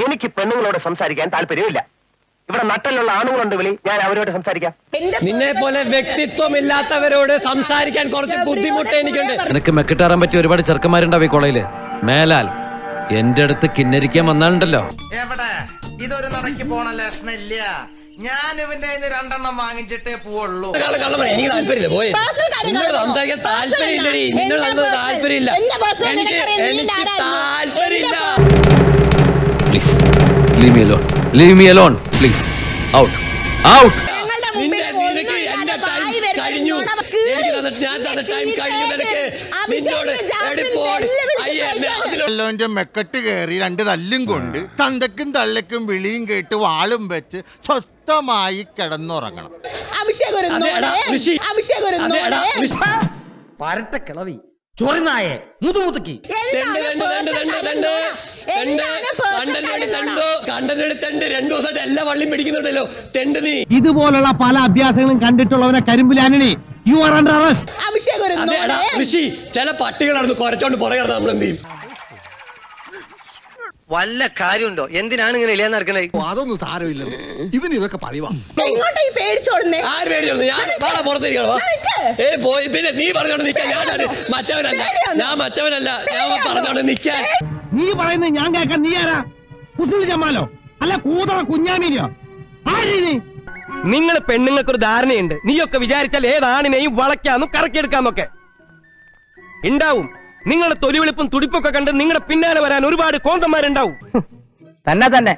എനിക്ക് പെണ്ണുങ്ങളോട് സംസാരിക്കാൻ താല്പര്യമില്ല. ഇവിടെ നട്ടലുള്ള ആണുങ്ങളുണ്ട് വിളി, ഞാൻ അവരോട് സംസാരിക്കാം. നിന്നെ പോലെ വ്യക്തിത്വമില്ലാത്തവരോട് സംസാരിക്കാൻ കുറച്ച് ബുദ്ധിമുട്ട് എനിക്കുണ്ട്. എനിക്ക് മെക്കിട്ടാറാൻ പറ്റിയ ഒരുപാട് ചെറുക്കന്മാരുണ്ടാവും ഈ കോളേജില്. മേലാൽ എന്റെ അടുത്ത് കിന്നരിക്കാൻ വന്നാലുണ്ടല്ലോ. എവിടെ ഇതൊരു നടക്ക് പോണ ലക്ഷണം ഇല്ല. ഞാൻ ഇവന്റെ രണ്ടെണ്ണം വാങ്ങിച്ചിട്ടേ പോവുള്ളൂ. എനിക്ക് താല്പര്യമില്ല, പോയി സംസാരിക്കാൻ താല്പര്യമില്ലടി. നിന്നോട് താല്പര്യമില്ല, എനിക്ക് താല്പര്യമില്ല. Please leave me alone, leave me alone please. Out out. കഴിഞ്ഞു, ഞാൻ തന്ന ടൈം കഴിഞ്ഞു. നിനക്ക് മെക്കെട്ട് കയറി രണ്ട് തല്ലും കൊണ്ട് തന്തക്കും തള്ളക്കും വിളിയും കേട്ട് വാളും വെച്ച് സ്വസ്ഥമായി കിടന്നുറങ്ങണം. പരട്ട കിളവി ചൊറിനായെ മുതുമുതുക്കി എല്ലാ വള്ളിയും പിടിക്കുന്നുണ്ടല്ലോ തെണ്ട്. നീ ഇതുപോലുള്ള പല അഭ്യാസങ്ങളും കണ്ടിട്ടുള്ളവനെ കരിമ്പിലാനണി. You are under arrest. Rishi, ചില പട്ടികളായിരുന്നു കുരച്ചോണ്ട് പുറകെ നമ്മൾ എന്ത് ചെയ്യും? വല്ല കാര്യമുണ്ടോ? എന്തിനാണ് ഇങ്ങനെ ഇല്ലാന്ന് നടക്കുന്നത്? അതൊന്നും സാരമില്ല, ഇവന് ഇതൊക്കെ പറയുവാ. പിന്നെ നീ പറഞ്ഞോണ്ട് നിൽക്കാൻ. മറ്റവനല്ല, ഞാൻ മറ്റവനല്ല, ഞാൻ പറഞ്ഞോണ്ട് നിൽക്കാൻ. നീ പറയുന്നത് ഞാൻ കേൾക്കാൻ. നീ ആരാ? കുസുളി ജമാലോ അല്ല കൂതറ കുഞ്ഞാമീനോ? നിങ്ങൾ പെണ്ണുങ്ങൾക്കൊരു ധാരണയുണ്ട്. നീയൊക്കെ വിചാരിച്ചാൽ ഏതാണിനെയും വളയ്ക്കാന്നും കറക്കിയെടുക്കാന്നൊക്കെ ഉണ്ടാവും. നിങ്ങളുടെ തൊലിവെളുപ്പും തുടിപ്പൊക്കെ കണ്ട് നിങ്ങളുടെ പിന്നാലെ വരാൻ ഒരുപാട് കോന്തന്മാരുണ്ടാവും. തന്നെ